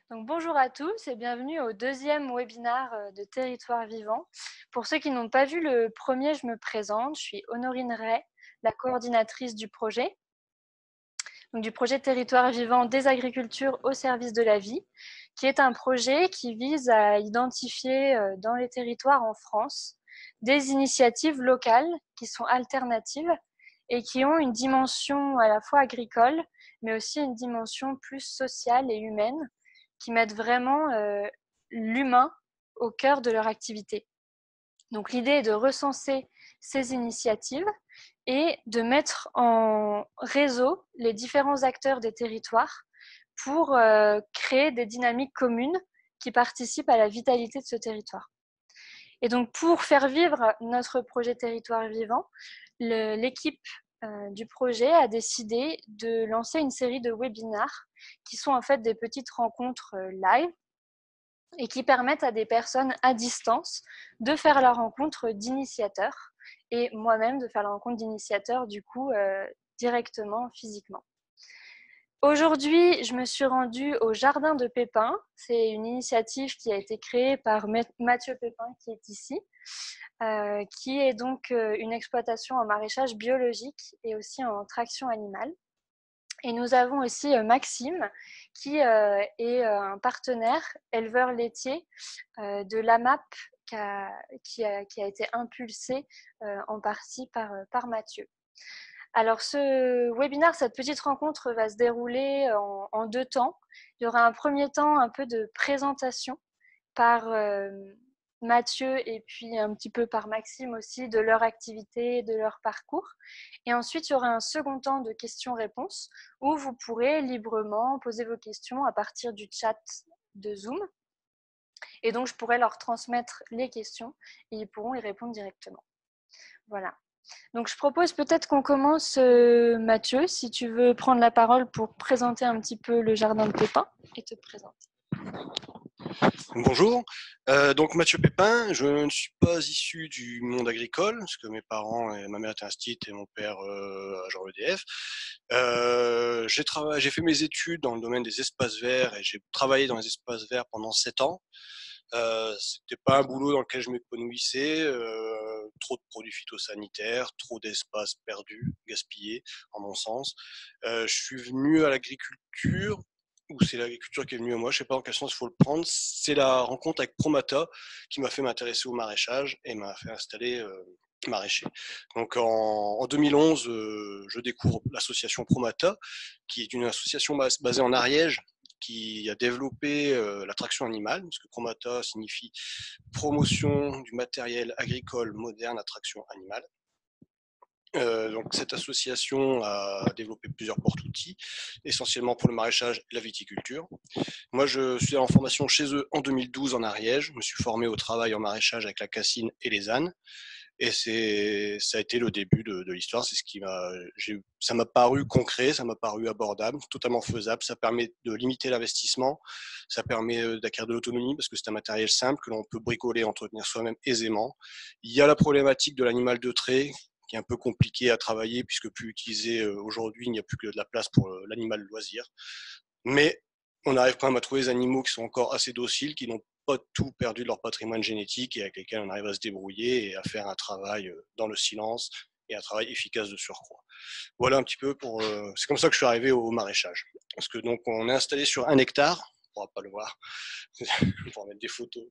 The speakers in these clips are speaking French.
Donc, bonjour à tous et bienvenue au deuxième webinaire de Territoire Vivant. Pour ceux qui n'ont pas vu le premier, je me présente. Je suis Honorine Ray, la coordinatrice du projet. Donc, du projet Territoire Vivant des agricultures au service de la vie, qui est un projet qui vise à identifier dans les territoires en France des initiatives locales qui sont alternatives et qui ont une dimension à la fois agricole, mais aussi une dimension plus sociale et humaine, qui mettent vraiment l'humain au cœur de leur activité. Donc l'idée est de recenser ces initiatives et de mettre en réseau les différents acteurs des territoires pour créer des dynamiques communes qui participent à la vitalité de ce territoire. Et donc pour faire vivre notre projet Territoire Vivant, l'équipe du projet a décidé de lancer une série de webinars qui sont en fait des petites rencontres live et qui permettent à des personnes à distance de faire la rencontre d'initiateurs et moi-même de faire la rencontre d'initiateurs du coup directement physiquement. Aujourd'hui, je me suis rendue au Jardin de Pépin. C'est une initiative qui a été créée par Mathieu Pépin qui est ici, qui est donc une exploitation en maraîchage biologique et aussi en traction animale. Et nous avons aussi Maxime, qui est un partenaire éleveur laitier de l'AMAP qui a été impulsé en partie par Mathieu. Alors ce webinaire, cette petite rencontre va se dérouler en deux temps. Il y aura un premier temps un peu de présentation par Mathieu et puis un petit peu par Maxime aussi de leur activité, de leur parcours. Et ensuite, il y aura un second temps de questions-réponses où vous pourrez librement poser vos questions à partir du chat de Zoom. Et donc, je pourrai leur transmettre les questions et ils pourront y répondre directement. Voilà. Donc, je propose peut-être qu'on commence, Mathieu, si tu veux prendre la parole pour présenter un petit peu le Jardin de Pépin et te présenter. Bonjour, donc Mathieu Pépin, je ne suis pas issu du monde agricole, parce que mes parents, ma mère était institutrice et mon père agent EDF. J'ai fait mes études dans le domaine des espaces verts et j'ai travaillé dans les espaces verts pendant 7 ans. C'était pas un boulot dans lequel je m'épanouissais, trop de produits phytosanitaires, trop d'espaces perdus, gaspillés, en mon sens. Je suis venu à l'agriculture, ou c'est l'agriculture qui est venue à moi, je sais pas dans quel sens il faut le prendre. C'est la rencontre avec Promata qui m'a fait m'intéresser au maraîchage et m'a fait installer maraîcher. Donc en 2011, je découvre l'association Promata, qui est une association basée en Ariège, qui a développé la traction animale, parce que Promata signifie promotion du matériel agricole moderne à traction animale. Donc cette association a développé plusieurs porte-outils, essentiellement pour le maraîchage et la viticulture. Moi, je suis en formation chez eux en 2012 en Ariège. Je me suis formé au travail en maraîchage avec la cassine et les ânes. Et ça a été le début de l'histoire. C'est ce qui ça m'a paru concret, ça m'a paru abordable, totalement faisable. Ça permet de limiter l'investissement, ça permet d'acquérir de l'autonomie parce que c'est un matériel simple que l'on peut bricoler et entretenir soi-même aisément. Il y a la problématique de l'animal de trait qui est un peu compliqué à travailler puisque plus utilisé aujourd'hui, il n'y a plus que de la place pour l'animal loisir. Mais on arrive quand même à trouver des animaux qui sont encore assez dociles, qui n'ont pas tout perdu de leur patrimoine génétique et avec lesquels on arrive à se débrouiller et à faire un travail dans le silence et un travail efficace de surcroît. Voilà un petit peu pour. C'est comme ça que je suis arrivé au maraîchage. Parce que donc on est installé sur 1 hectare. On ne pourra pas le voir. On pourra mettre des photos.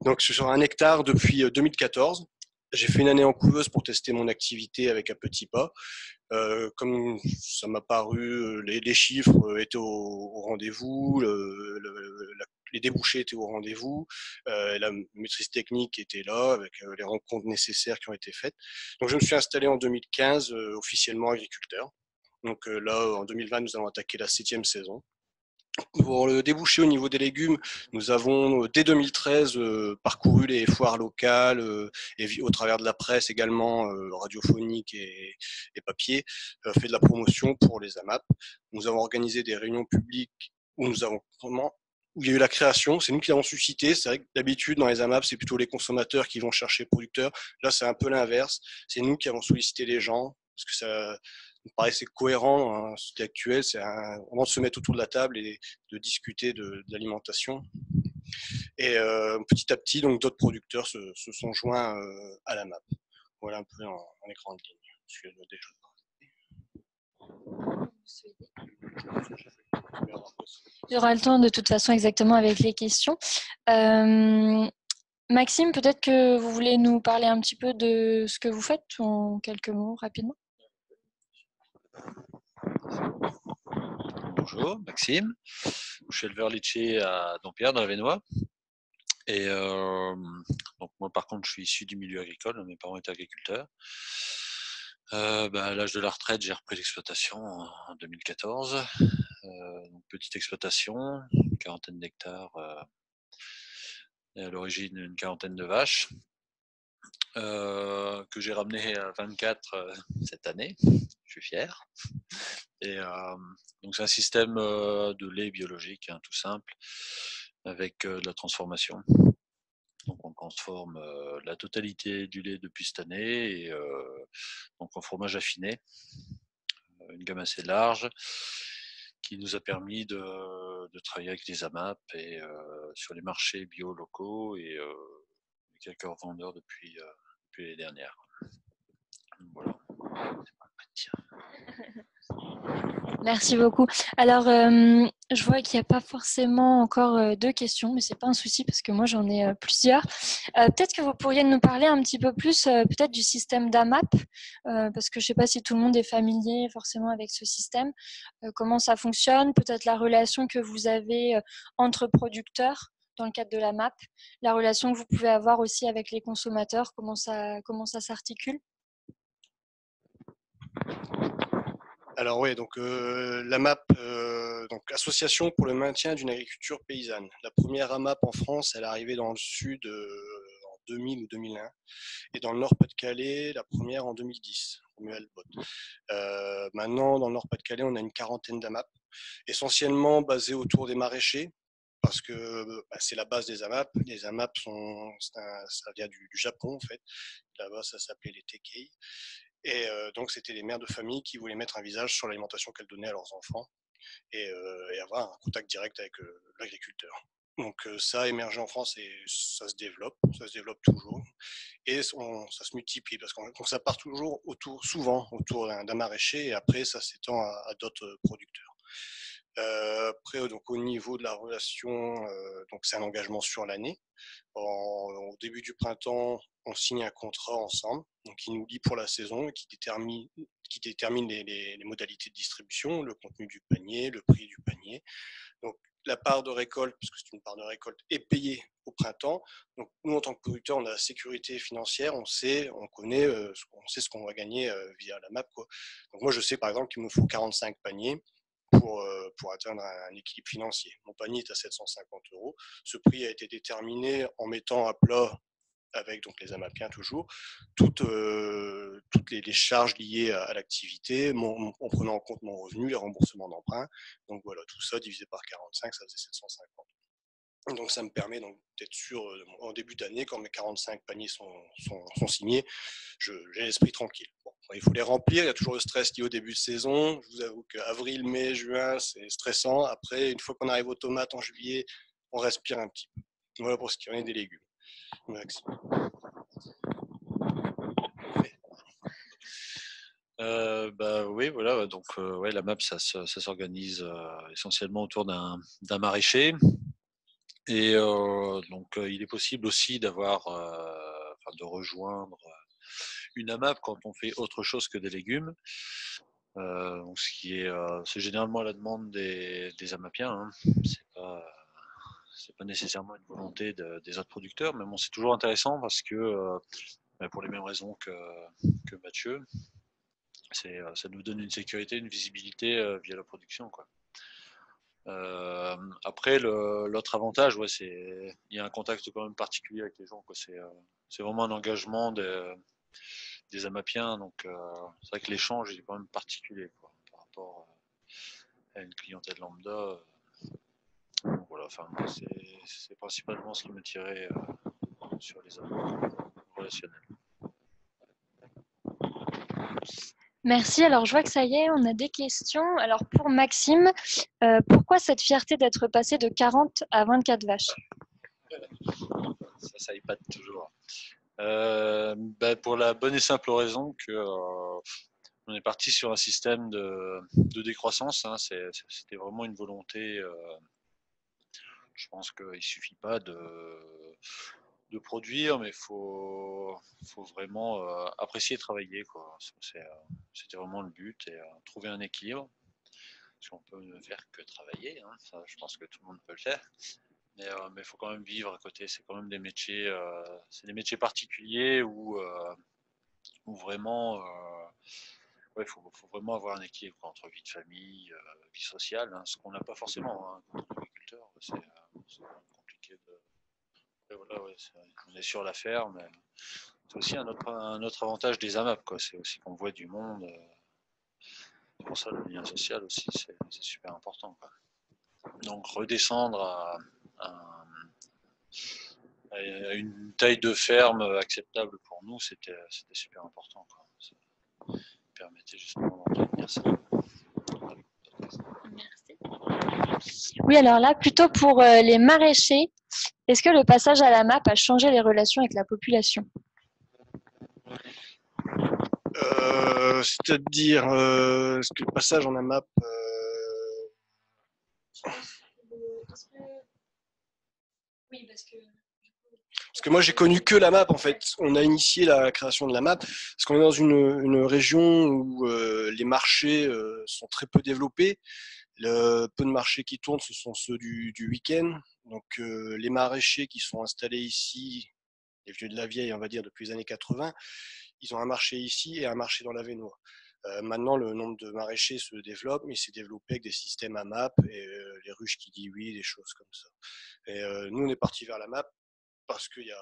Donc je suis sur 1 hectare depuis 2014. J'ai fait une année en couveuse pour tester mon activité avec un petit pas. Comme ça m'a paru, les chiffres étaient au rendez-vous, les débouchés étaient au rendez-vous, la maîtrise technique était là avec les rencontres nécessaires qui ont été faites. Donc je me suis installé en 2015 officiellement agriculteur. Donc là, en 2020, nous allons attaquer la 7e saison. Pour le débouché au niveau des légumes, nous avons dès 2013 parcouru les foires locales et au travers de la presse également radiophonique et papier, fait de la promotion pour les AMAP. Nous avons organisé des réunions publiques où où il y a eu la création, c'est nous qui l'avons suscité. C'est vrai que d'habitude dans les AMAP, c'est plutôt les consommateurs qui vont chercher les producteurs. Là, c'est un peu l'inverse. C'est nous qui avons sollicité les gens parce que me paraissait cohérent. Hein, ce qui est actuel, c'est vraiment de se mettre autour de la table et de discuter de l'alimentation. Et petit à petit, donc d'autres producteurs se sont joints à la MAP. Voilà un peu en les grandes lignes. Il y aura le temps de toute façon exactement avec les questions. Maxime, peut-être que vous voulez nous parler un petit peu de ce que vous faites en quelques mots rapidement. Bonjour, Maxime. Je suis éleveur laitier à Dompierre, dans la Vénois. Et donc moi, par contre, je suis issu du milieu agricole. Mes parents étaient agriculteurs. À l'âge de la retraite, j'ai repris l'exploitation en 2014. Donc, petite exploitation, une quarantaine d'hectares. Et à l'origine, une quarantaine de vaches. Que j'ai ramené à 24 cette année. Je suis fier. Et donc c'est un système de lait biologique, hein, tout simple, avec de la transformation. Donc on transforme la totalité du lait depuis cette année, et donc en fromage affiné, une gamme assez large, qui nous a permis de travailler avec les AMAP et sur les marchés bio locaux, et quelques revendeurs depuis l'année dernière. Voilà. Merci beaucoup. Alors, je vois qu'il n'y a pas forcément encore de questions, mais c'est pas un souci parce que moi j'en ai plusieurs. Peut-être que vous pourriez nous parler un petit peu plus peut-être du système d'AMAP, parce que je ne sais pas si tout le monde est familier forcément avec ce système. Comment ça fonctionne, peut-être la relation que vous avez entre producteurs dans le cadre de l'AMAP, la relation que vous pouvez avoir aussi avec les consommateurs, comment ça s'articule. Alors oui, donc l'AMAP, donc Association pour le maintien d'une agriculture paysanne. La première AMAP en France, elle est arrivée dans le sud en 2000 ou 2001, et dans le Nord-Pas-de-Calais, la première en 2010. Maintenant, dans le Nord-Pas-de-Calais, on a une quarantaine d'AMAP, essentiellement basées autour des maraîchers, parce que c'est la base des AMAP. Les AMAP ça vient du Japon en fait. Là-bas, ça s'appelait les Tekei. Et donc, c'était les mères de famille qui voulaient mettre un visage sur l'alimentation qu'elles donnaient à leurs enfants, et avoir un contact direct avec l'agriculteur. Donc ça a émergé en France et ça se développe toujours, et ça se multiplie parce que ça part toujours souvent autour d'un maraîcher, et après ça s'étend à d'autres producteurs. Après, donc au niveau de la relation, donc c'est un engagement sur l'année. Au début du printemps, on signe un contrat ensemble, donc qui nous lie pour la saison et qui détermine les modalités de distribution, le contenu du panier, le prix du panier. Donc la part de récolte, parce que c'est une part de récolte, est payée au printemps. Donc nous, en tant que producteurs, on a la sécurité financière, on sait ce qu'on va gagner via la MAP, quoi. Donc moi, je sais par exemple qu'il me faut 45 paniers pour atteindre un équilibre financier. Mon panier est à 750 €. Ce prix a été déterminé en mettant à plat, avec donc les AMAPiens toujours, toutes les charges liées à l'activité, en prenant en compte mon revenu, les remboursements d'emprunt. Donc voilà, tout ça divisé par 45, ça faisait 750. Donc ça me permet donc d'être sûr, en début d'année, quand mes 45 paniers sont signés, j'ai l'esprit tranquille. Bon, il faut les remplir, il y a toujours le stress lié au début de saison. Je vous avoue qu'avril, mai, juin, c'est stressant. Après, une fois qu'on arrive aux tomates en juillet, on respire un petit peu. Voilà pour ce qui en est des légumes. Merci. Oui, voilà. Donc, la MAP, ça s'organise essentiellement autour d'un maraîcher. Et donc, il est possible aussi de rejoindre une AMAP quand on fait autre chose que des légumes. Donc, c'est généralement à la demande des AMAPiens. Hein. C'est pas nécessairement une volonté des autres producteurs, mais bon, c'est toujours intéressant parce que, pour les mêmes raisons que Mathieu, ça nous donne une sécurité, une visibilité via la production, quoi. Après, l'autre avantage, il y a un contact quand même particulier avec les gens, quoi. C'est vraiment un engagement des AMAPiens, donc c'est vrai que l'échange est quand même particulier, quoi, par rapport à une clientèle lambda. Donc voilà, c'est principalement ce qui me tirait sur les AMAP relationnels. Merci. Alors, je vois que ça y est, on a des questions. Alors, pour Maxime, pourquoi cette fierté d'être passé de 40 à 24 vaches? Ça épate toujours. Pour la bonne et simple raison que on est parti sur un système de décroissance. Hein. C'était vraiment une volonté. Je pense qu'il ne suffit pas de produire, mais faut vraiment apprécier travailler, quoi. C'était vraiment le but et trouver un équilibre. Parce qu'on peut ne faire que travailler, hein. Ça, je pense que tout le monde peut le faire. Mais il faut quand même vivre à côté. C'est quand même des métiers, c'est des métiers particuliers où vraiment, ouais, faut vraiment avoir un équilibre entre vie de famille, vie sociale, hein, ce qu'on n'a pas forcément, hein, quand on est agriculteur. C'est compliqué de. Et voilà, ouais, on est sur la ferme. C'est aussi un autre avantage des AMAP, quoi. C'est aussi qu'on voit du monde. C'est pour ça le lien social aussi, c'est super important, quoi. Donc redescendre à une taille de ferme acceptable pour nous, c'était super important, quoi. Ça permettait justement d'entretenir ça. Merci. Oui, alors là, plutôt pour les maraîchers, est-ce que le passage à la MAP a changé les relations avec la population? C'est-à-dire, est-ce que le passage en AMAP, Oui, parce que parce que moi j'ai connu que la map en fait. On a initié la création de la map parce qu'on est dans une région où les marchés sont très peu développés. Le peu de marchés qui tournent, ce sont ceux du week-end. Donc les maraîchers qui sont installés ici, les vieux de la vieille, on va dire depuis les années 80, ils ont un marché ici et un marché dans l'Avesnois. Maintenant, le nombre de maraîchers se développe, mais il s'est développé avec des systèmes à map et les ruches qui disent oui, des choses comme ça. Et nous, on est parti vers la map parce qu'il y a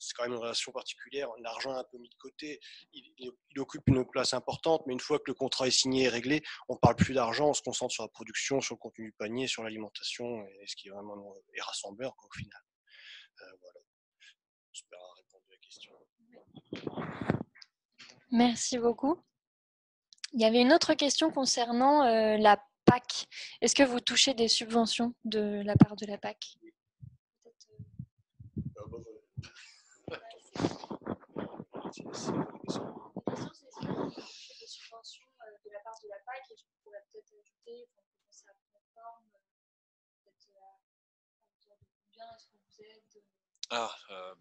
c'est quand même une relation particulière. L'argent est un peu mis de côté, il occupe une place importante, mais une fois que le contrat est signé et réglé, on ne parle plus d'argent, on se concentre sur la production, sur le contenu du panier, sur l'alimentation, et ce qui est vraiment est rassembleur quoi, au final. Voilà. J'espère avoir répondu à la question. merci beaucoup. Il y avait une autre question concernant la PAC. Est-ce que vous touchez des subventions de la part de la PAC?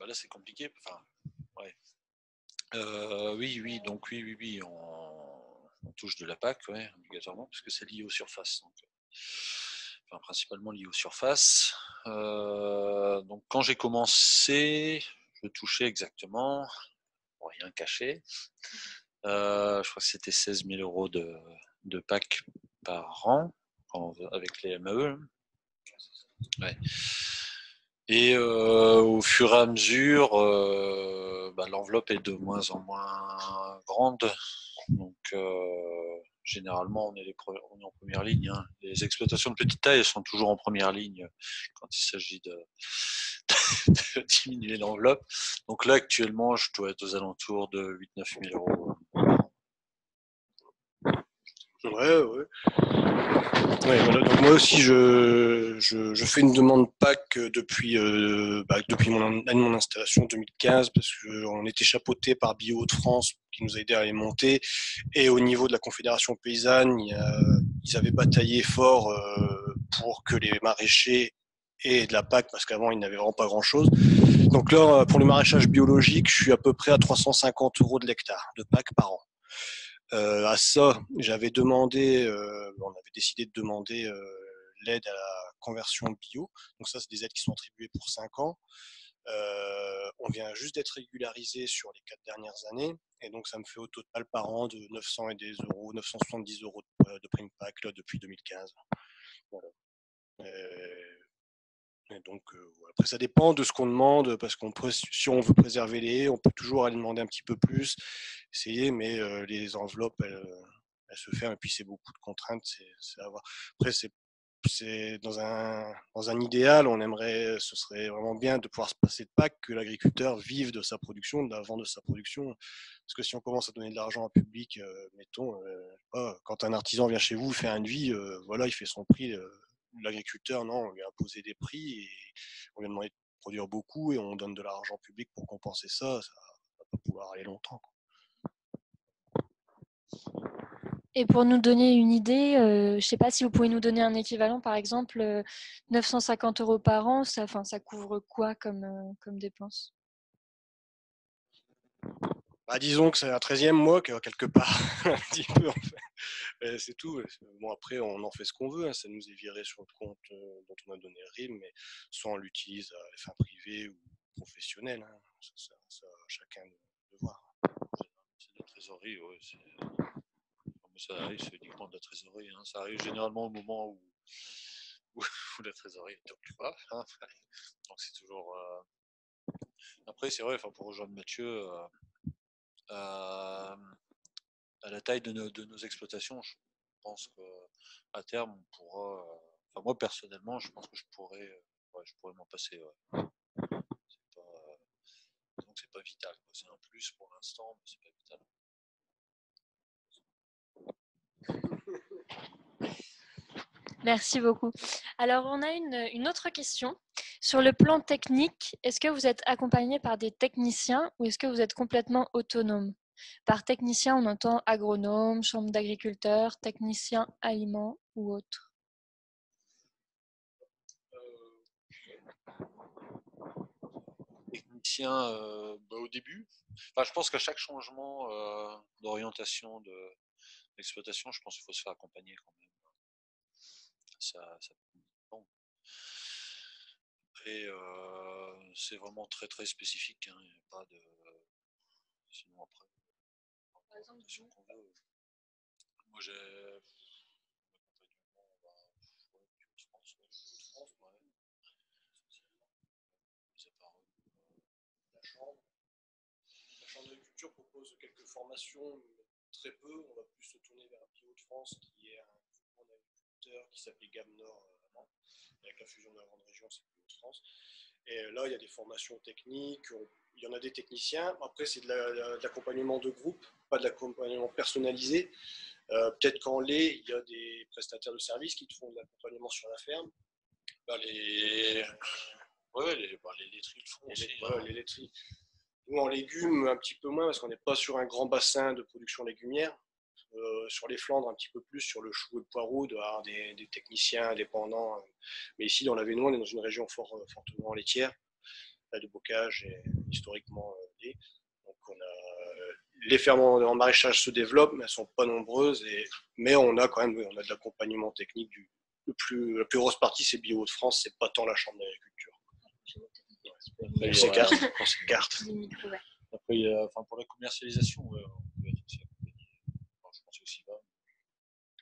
Là c'est compliqué. Enfin, ouais. Oui, donc oui, on touche de la PAC, ouais, obligatoirement, parce que c'est lié aux surfaces. Donc, enfin, principalement lié aux surfaces. Donc quand j'ai commencé, je touchais exactement, pour rien cacher, je crois que c'était 16 000 euros de PAC par an, avec les MAE. Ouais. Et au fur et à mesure, l'enveloppe est de moins en moins grande. Donc généralement, on est en première ligne, hein. Les exploitations de petite taille elles sont toujours en première ligne quand il s'agit de diminuer l'enveloppe. Donc là, actuellement, je dois être aux alentours de 8 000 9 000 euros. Ouais. Ouais, voilà. Donc moi aussi, je fais une demande PAC depuis mon installation en 2015 parce qu'on était chapeauté par Bio Hauts-de-France qui nous a aidé à les monter. Et au niveau de la Confédération paysanne, ils avaient bataillé fort pour que les maraîchers aient de la PAC parce qu'avant, ils n'avaient vraiment pas grand-chose. Donc là, pour le maraîchage biologique, je suis à peu près à 350 euros de l'hectare de PAC par an. À ça, on avait décidé de demander l'aide à la conversion bio. Donc ça, c'est des aides qui sont attribuées pour 5 ans. On vient juste d'être régularisé sur les 4 dernières années. Et donc, ça me fait au total par an de 900 et des euros, 970 euros de prime PAC là, depuis 2015. Voilà. Et donc, après, ça dépend de ce qu'on demande, parce qu'on peut, si on veut préserver les haies, on peut toujours aller demander un petit peu plus, essayer, mais les enveloppes, elles se ferment, et puis c'est beaucoup de contraintes. C'est à voir. Après, c'est dans un idéal, ce serait vraiment bien de pouvoir se passer de Pâques, que l'agriculteur vive de sa production, de la vente de sa production. Parce que si on commence à donner de l'argent à public, mettons, quand un artisan vient chez vous, fait un devis, voilà, il fait son prix. L'agriculteur, non, on lui a imposé des prix et on lui a demandé de produire beaucoup et on donne de l'argent public pour compenser ça. Ça va pas pouvoir aller longtemps, quoi. Et pour nous donner une idée, je ne sais pas si vous pouvez nous donner un équivalent, par exemple, 950 € par an, ça couvre quoi comme dépense? Bah, disons que c'est un 13e mois, quelque part, un petit peu en fait. C'est tout. Bon, après, on en fait ce qu'on veut, hein. Ça nous est viré sur le compte dont on a donné RIM, mais soit on l'utilise à des fins privées ou professionnelles, hein. Ça, chacun de voir. C'est de la trésorerie, ouais. Ça arrive, c'est uniquement de la trésorerie, hein. Ça arrive généralement au moment où la trésorerie est au plus bas, hein. Donc c'est toujours. Après, c'est vrai, pour rejoindre Mathieu, à la taille de nos exploitations, je pense qu'à terme, on pourra. Moi, personnellement, je pense que je pourrais m'en passer. Ouais. C'est pas, donc, c'est pas vital, quoi. C'est un plus pour l'instant, mais c'est pas vital. Merci beaucoup. Alors, on a une autre question. Sur le plan technique, est-ce que vous êtes accompagné par des techniciens ou est-ce que vous êtes complètement autonome? Par technicien, on entend agronome, chambre d'agriculteur, technicien aliments ou autre. Technicien, au début. Je pense qu'à chaque changement d'orientation d'exploitation, je pense qu'il faut se faire accompagner quand même. Ça bon. Après, c'est vraiment très très spécifique, hein. Il n'y a pas de. Sinon après, Par exemple, moi j'ai l'accompagnement, France, ouais. Mis à part La chambre. La chambre d'agriculture propose quelques formations, mais très peu. On va plus se tourner vers Bio de France, qui est un groupement d'agriculteurs qui s'appelait Gamme Nord avant. Avec la fusion de la grande région, c'est Bio de France. Et là, il y a des formations techniques, il y en a des techniciens. Après, c'est de l'accompagnement de groupe, pas de l'accompagnement personnalisé. Peut-être qu'en lait, il y a des prestataires de services qui te font de l'accompagnement sur la ferme. les laiteries le font aussi. Les laiteries. Nous, en légumes, un petit peu moins, parce qu'on n'est pas sur un grand bassin de production légumière. Sur les Flandres, un petit peu plus, sur le chou et le poireau, d'avoir des techniciens indépendants. Mais ici, dans l'Avesnois, on est dans une région fortement laitière, de bocage et historiquement lait. Donc les fermes en maraîchage se développent, mais elles ne sont pas nombreuses. Mais on a quand même on a de l'accompagnement technique. La plus grosse partie, c'est Bio de France, c'est pas tant la chambre d'agriculture. Après, on s'écarte. Après, pour la commercialisation, on peut être aussi accompagné. Je pense aussi pas.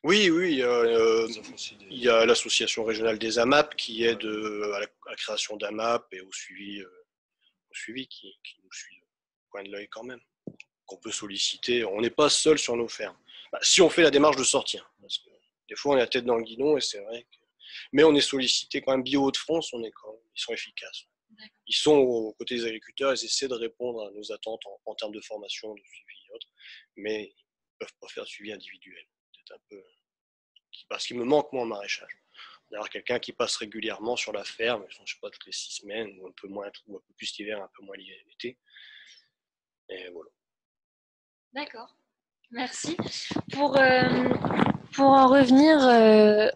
Oui, il y a l'association régionale des AMAP qui aide à la création d'AMAP et au suivi qui nous suit du coin de l'œil quand même. Qu'on peut solliciter. On n'est pas seul sur nos fermes. Si on fait la démarche de sortir, parce que des fois on a la tête dans le guidon et c'est vrai que. Mais on est sollicité quand même. Bio de France, ils sont efficaces. Ils sont aux côtés des agriculteurs, ils essaient de répondre à nos attentes en termes de formation, de suivi et autres, mais ils ne peuvent pas faire de suivi individuel. C'est un peu ce qui me manque moi en maraîchage. D'avoir quelqu'un qui passe régulièrement sur la ferme, je ne sais pas, toutes les 6 semaines, ou un peu moins, ou un peu plus l'hiver, un peu moins l'été. Et voilà. D'accord, merci. Pour en revenir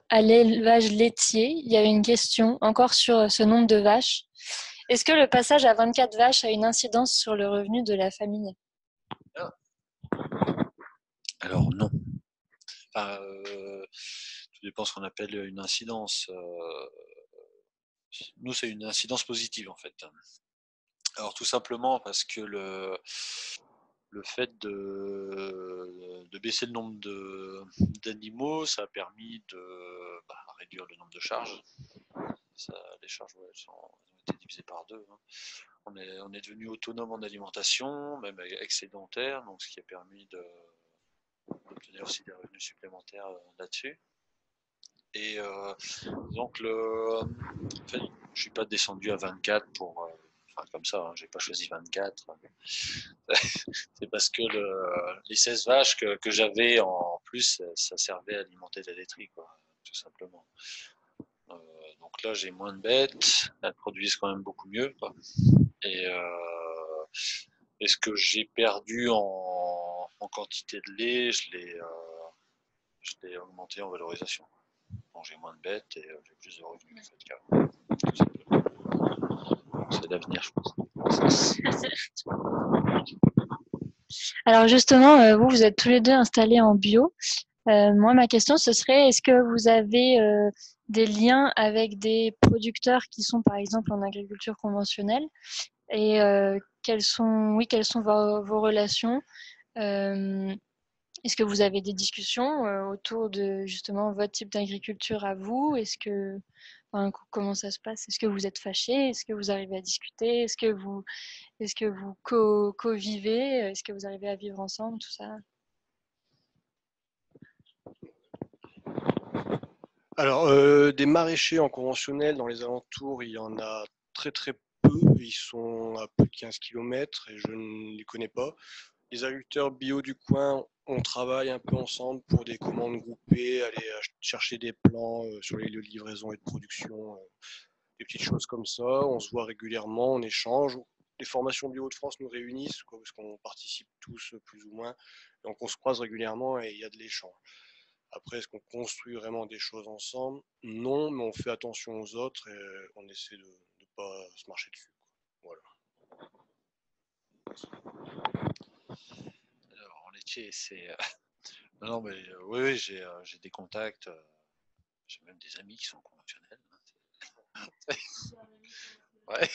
à l'élevage laitier, il y a une question encore sur ce nombre de vaches. Est-ce que le passage à 24 vaches a une incidence sur le revenu de la famille? Alors non. Tout dépend de ce qu'on appelle une incidence. Nous, c'est une incidence positive en fait. Alors tout simplement parce que le fait de baisser le nombre d'animaux, ça a permis de réduire le nombre de charges. Les charges ont été divisées par deux, hein. On est devenu autonome en alimentation, même excédentaire, donc ce qui a permis d'obtenir aussi des revenus supplémentaires là-dessus. Et donc, en fait, je suis pas descendu à 24 pour, enfin, comme ça, hein, j'ai pas choisi 24. C'est parce que les 16 vaches que j'avais en plus, ça servait à alimenter la laiterie, quoi, tout simplement. Euh, donc là, j'ai moins de bêtes, elles produisent quand même beaucoup mieux, quoi. Et, ce que j'ai perdu en quantité de lait, je l'ai augmenté en valorisation. Donc j'ai moins de bêtes et j'ai plus de revenus, en fait, qu'avant. Tout simplement. C'est l'avenir, je pense. Alors justement, vous êtes tous les deux installés en bio. Moi, ma question, ce serait, est-ce que vous avez des liens avec des producteurs qui sont, par exemple, en agriculture conventionnelle? Et quelles sont vos relations? Euh, Est-ce que vous avez des discussions autour de justement votre type d'agriculture à vous? Enfin, comment ça se passe? Est-ce que vous êtes fâchés? Est-ce que vous arrivez à discuter? Est-ce que vous co-vivez? Est-ce que vous arrivez à vivre ensemble? Tout ça? Alors, des maraîchers en conventionnel dans les alentours, il y en a très très peu. Ils sont à plus de 15 km et je ne les connais pas. Les agriculteurs bio du coin, on travaille un peu ensemble pour des commandes groupées, aller chercher des plans sur les lieux de livraison et de production, des petites choses comme ça. On se voit régulièrement, on échange. Les formations bio de France nous réunissent, quoi, parce qu'on participe tous plus ou moins. Donc on se croise régulièrement et il y a de l'échange. Après, est-ce qu'on construit vraiment des choses ensemble? Non, mais on fait attention aux autres et on essaie de ne pas se marcher dessus, quoi. Alors, en laitier, c'est. Non, non, mais oui, oui, j'ai des contacts, j'ai même des amis qui sont conventionnels. Ouais.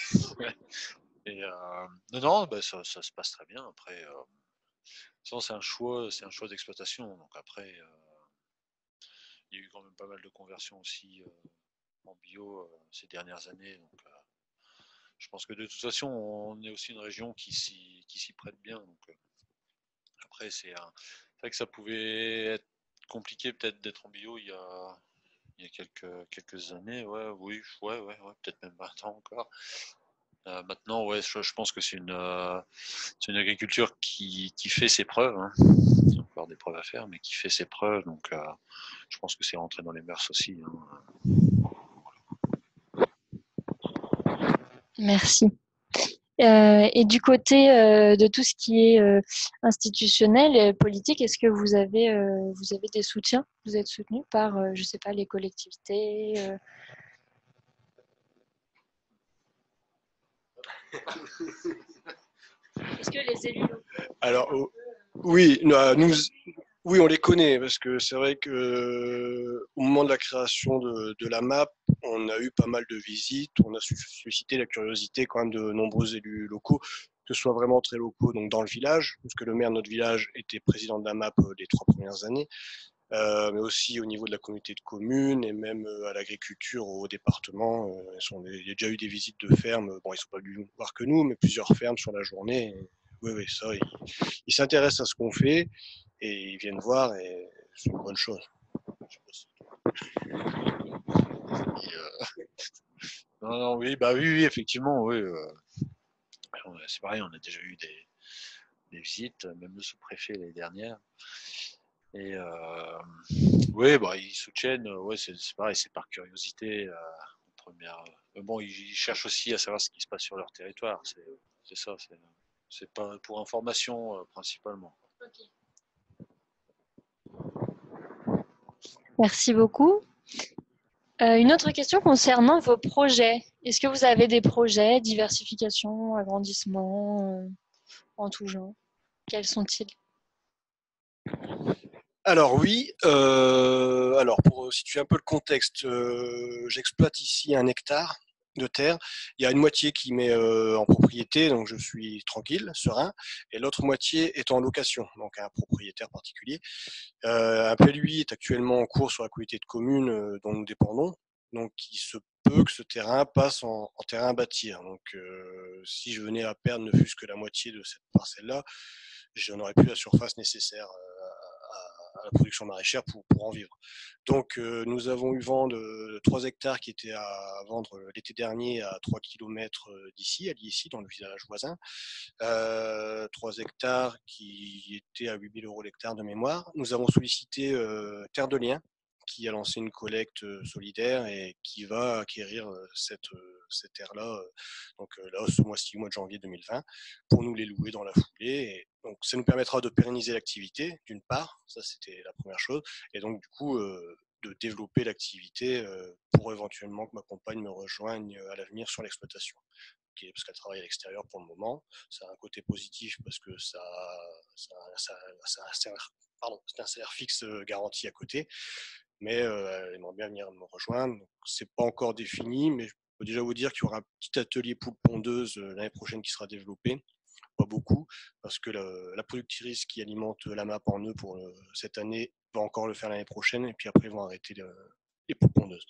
Et non, non, bah, ça se passe très bien. Après, c'est un choix d'exploitation. Donc après, il y a eu quand même pas mal de conversions aussi en bio ces dernières années. Donc je pense que de toute façon, on est aussi une région qui s'y prête bien. Donc après, c'est vrai que ça pouvait être compliqué peut-être d'être en bio il y a quelques années. Ouais, oui, ouais, peut-être même 20 ans encore. Maintenant, ouais, je pense que c'est une agriculture qui fait ses preuves, hein. Il y a encore des preuves à faire, mais qui fait ses preuves. Donc, je pense que c'est rentré dans les mœurs aussi, hein. Merci. Et du côté de tout ce qui est institutionnel et politique, est-ce que vous avez des soutiens? Vous êtes soutenu par, je sais pas, les collectivités? Est-ce que les élus locaux? Alors, oui, oui, on les connaît parce que c'est vrai que au moment de la création de la map, on a eu pas mal de visites, on a suscité la curiosité quand même de nombreux élus locaux, que ce soit vraiment très locaux, donc dans le village, parce que le maire de notre village était président de la map les 3 premières années, mais aussi au niveau de la communauté de communes et même à l'agriculture, au département. Il y a déjà eu des visites de fermes, bon, ils sont pas venus nous voir que nous, mais plusieurs fermes sur la journée. Et oui, oui, ça, ils s'intéressent à ce qu'on fait et ils viennent voir et c'est une bonne chose. Et, non, non, oui, bah oui, oui, effectivement, oui. C'est pareil, on a déjà eu des visites, même le sous-préfet l'année dernière. Et oui, bah, ils soutiennent, ouais, c'est pareil, c'est par curiosité. Première. Bon, ils cherchent aussi à savoir ce qui se passe sur leur territoire. C'est ça, c'est pas pour information principalement. Okay. Merci beaucoup. Une autre question concernant vos projets. Est-ce que vous avez des projets, diversification, agrandissement, en tout genre? Quels sont-ils? Alors oui, alors pour situer un peu le contexte, j'exploite ici 1 hectare de terre. Il y a une moitié qui m'est en propriété, donc je suis tranquille, serein, et l'autre moitié est en location, donc à un propriétaire particulier. Un PLUI est actuellement en cours sur la communauté de communes dont nous dépendons, donc il se peut que ce terrain passe en terrain à bâtir. Donc si je venais à perdre ne fût-ce que la moitié de cette parcelle-là, je n'aurais plus la surface nécessaire la production maraîchère pour en vivre. Donc nous avons eu vent de 3 hectares qui étaient à vendre l'été dernier à 3 km d'ici, à Liessy, dans le village voisin. 3 hectares qui étaient à 8 000 € l'hectare de mémoire. Nous avons sollicité Terre de Liens, qui a lancé une collecte solidaire et qui va acquérir cette terre-là, donc là, ce mois-ci, mois de janvier 2020, pour nous les louer dans la foulée. Et donc, ça nous permettra de pérenniser l'activité, d'une part, ça c'était la première chose, et donc du coup, de développer l'activité pour éventuellement que ma compagne me rejoigne à l'avenir sur l'exploitation. Parce qu'elle travaille à l'extérieur pour le moment. Ça a un côté positif parce que c'est un salaire fixe garanti à côté, mais elle aimerait bien venir me rejoindre. C'est pas encore défini, mais je peux déjà vous dire qu'il y aura un petit atelier poule pondeuse l'année prochaine qui sera développé. Pas beaucoup, parce que la productrice qui alimente la MAP en œufs pour cette année va encore le faire l'année prochaine, et puis après ils vont arrêter les poules pondeuses.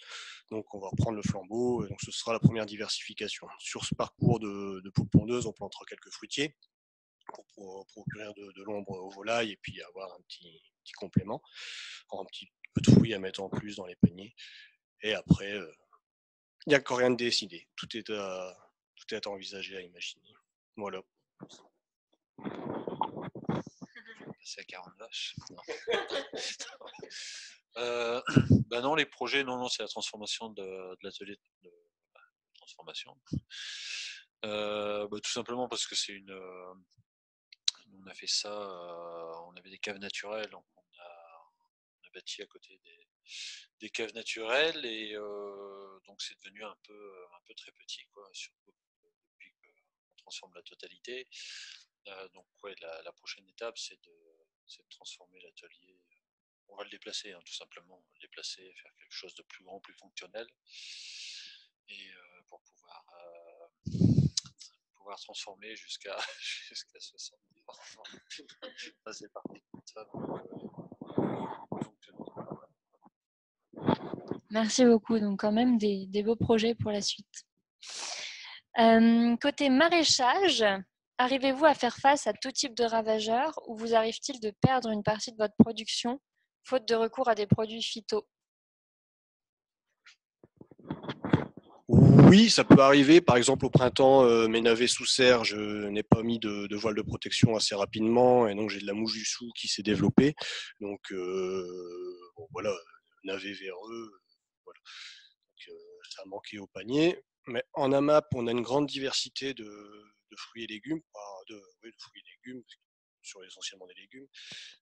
Donc on va reprendre le flambeau, et donc ce sera la première diversification. Sur ce parcours de poules pondeuses, on plantera quelques fruitiers pour procurer de l'ombre aux volailles et puis avoir un petit complément, un petit peu de fruits à mettre en plus dans les paniers. Et après, il n'y a encore rien de décidé. Tout est à envisager, à imaginer. Voilà. C'est à 40 vaches. Non. Bah non, les projets, non, c'est la transformation de l'atelier de transformation. Tout simplement parce que on a fait ça, on avait des caves naturelles, donc on a bâti à côté des caves naturelles, et donc c'est devenu un peu très petit, quoi, surtout depuis qu'on transforme la totalité. Donc ouais, la prochaine étape, c'est de transformer l'atelier. On va le déplacer, tout simplement. On va le déplacer, faire quelque chose de plus grand, plus fonctionnel, et pour pouvoir transformer jusqu'à 70 enfants. Ça, c'est parti. Merci beaucoup. Donc quand même des beaux projets pour la suite. Côté maraîchage, arrivez-vous à faire face à tout type de ravageurs, ou vous arrive-t-il de perdre une partie de votre production faute de recours à des produits phyto? Oui, ça peut arriver. Par exemple, au printemps, mes navets sous serre, je n'ai pas mis de voile de protection assez rapidement, et donc j'ai de la mouche du sou qui s'est développée. Donc bon, voilà, navet véreux, voilà. Donc, ça a manqué au panier. Mais en AMAP, on a une grande diversité de fruits et légumes, de fruits et légumes, sur essentiellement des légumes,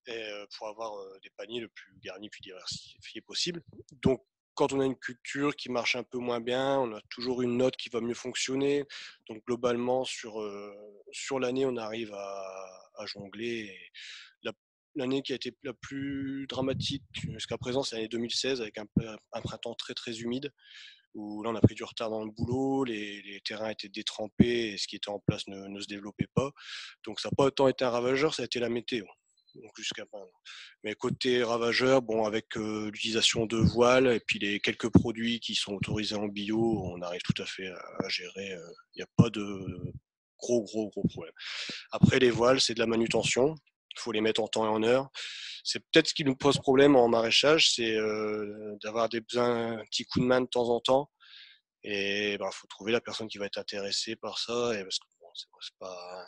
et pour avoir des paniers le plus garnis puis diversifiés possible. Donc quand on a une culture qui marche un peu moins bien, on a toujours une note qui va mieux fonctionner. Donc globalement, sur l'année, on arrive à jongler. Et l'année qui a été la plus dramatique jusqu'à présent, c'est l'année 2016, avec un printemps très très humide, où là on a pris du retard dans le boulot, les terrains étaient détrempés et ce qui était en place ne se développait pas. Donc ça n'a pas autant été un ravageur, ça a été la météo. Donc jusqu'à maintenant. Mais côté ravageur, bon, avec l'utilisation de voiles et puis les quelques produits qui sont autorisés en bio, on arrive tout à fait à gérer. Il n'y a pas de gros problème. Après, les voiles, c'est de la manutention. Il faut les mettre en temps et en heure. C'est peut-être ce qui nous pose problème en maraîchage, c'est d'avoir un petit coup de main de temps en temps. Et il faut trouver la personne qui va être intéressée par ça. Et parce que bon, c'est pas,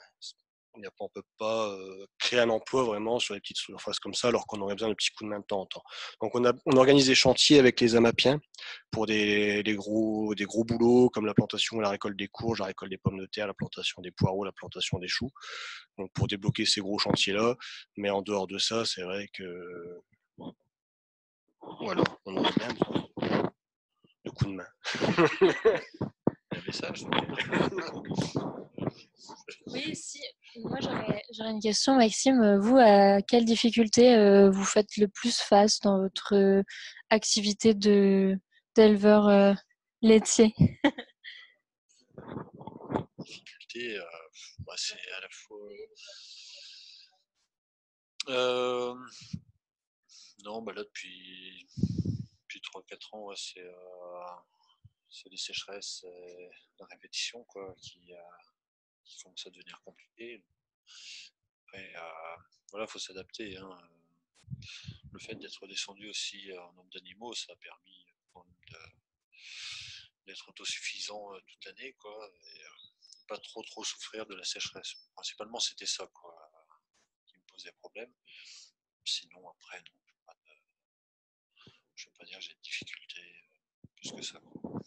on ne peut pas créer un emploi vraiment sur les petites surfaces comme ça, alors qu'on aurait besoin de petits coups de main de temps en temps. Donc on organise des chantiers avec les Amapiens pour des gros boulots comme la plantation, la récolte des courges, la récolte des pommes de terre, la plantation des poireaux, la plantation des choux. Donc pour débloquer ces gros chantiers-là. Mais en dehors de ça, c'est vrai que voilà, on aurait bien besoin de coups de main. Un message. Oui, si. Moi, j'aurais une question, Maxime. Vous, à quelles difficultés vous faites le plus face dans votre activité d'éleveur laitier? Difficulté, c'est à la fois. Non, là depuis 3-4 ans, ouais, c'est les sécheresses et la répétition, quoi, qui commencent à devenir compliquées. Après, voilà, faut s'adapter, hein. le fait d'être descendu aussi en nombre d'animaux, ça a permis d'être autosuffisant toute l'année, quoi, et pas trop souffrir de la sécheresse. Principalement, c'était ça, quoi, qui me posait problème. Sinon, après, non, je ne vais pas dire que j'ai de difficultés plus que ça, quoi.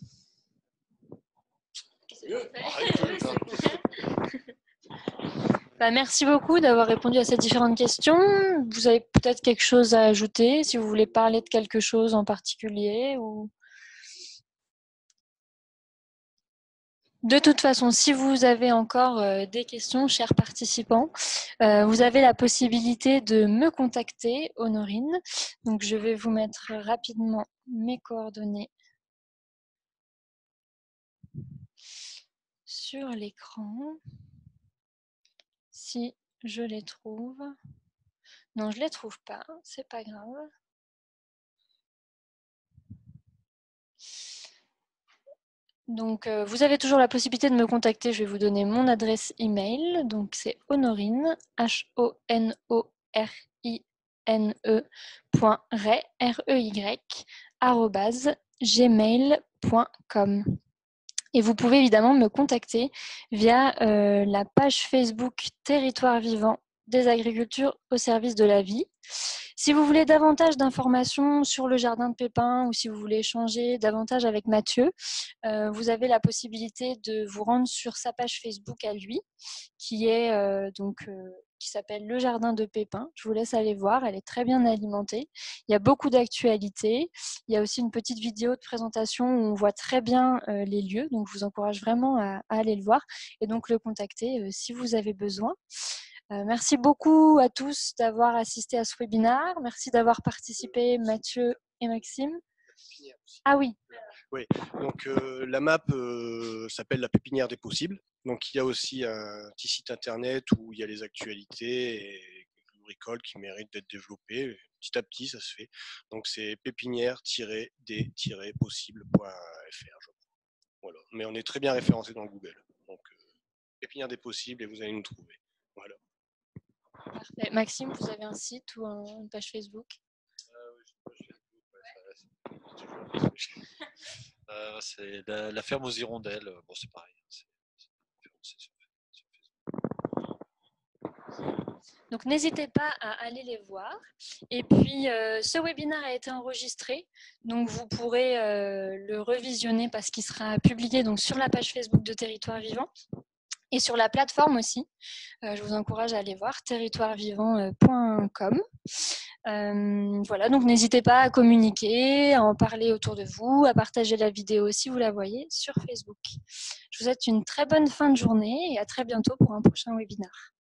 Bah, merci beaucoup d'avoir répondu à ces différentes questions. Vous avez peut-être quelque chose à ajouter, si vous voulez parler de quelque chose en particulier ou... De toute façon, si vous avez encore des questions, chers participants, vous avez la possibilité de me contacter, Honorine. Donc, je vais vous mettre rapidement mes coordonnées sur l'écran. Si je les trouve. Non, je les trouve pas, c'est pas grave. Donc, vous avez toujours la possibilité de me contacter. Je vais vous donner mon adresse email. Donc, c'est Honorine, honorine.rey, @gmail.com. Et vous pouvez évidemment me contacter via la page Facebook Territoire Vivant des agricultures au service de la vie. Si vous voulez davantage d'informations sur le jardin de Pépin ou si vous voulez échanger davantage avec Mathieu, vous avez la possibilité de vous rendre sur sa page Facebook à lui, qui est qui s'appelle Le Jardin de Pépin. Je vous laisse aller voir, elle est très bien alimentée. Il y a beaucoup d'actualités. Il y a aussi une petite vidéo de présentation où on voit très bien les lieux, donc je vous encourage vraiment à aller le voir et donc le contacter si vous avez besoin. Merci beaucoup à tous d'avoir assisté à ce webinaire. Merci d'avoir participé, Mathieu et Maxime. Ah oui. Oui, donc la map s'appelle la pépinière des possibles. Donc il y a aussi un petit site internet où il y a les actualités et le bricole qui mérite d'être développé. Petit à petit, ça se fait. Donc c'est pépinière-des-possibles.fr, je crois. Voilà. Mais on est très bien référencé dans Google. Donc pépinière des possibles et vous allez nous trouver. Voilà. Parfait. Maxime, vous avez un site ou une page Facebook? C'est la ferme aux hirondelles. Bon, c'est pareil. Donc n'hésitez pas à aller les voir. Et puis ce webinaire a été enregistré, donc vous pourrez le revisionner parce qu'il sera publié donc sur la page Facebook de Territoire Vivant et sur la plateforme aussi. Je vous encourage à aller voir territoirevivant.com. Voilà, donc n'hésitez pas à communiquer, à en parler autour de vous, à partager la vidéo si vous la voyez sur Facebook. Je vous souhaite une très bonne fin de journée et à très bientôt pour un prochain webinaire.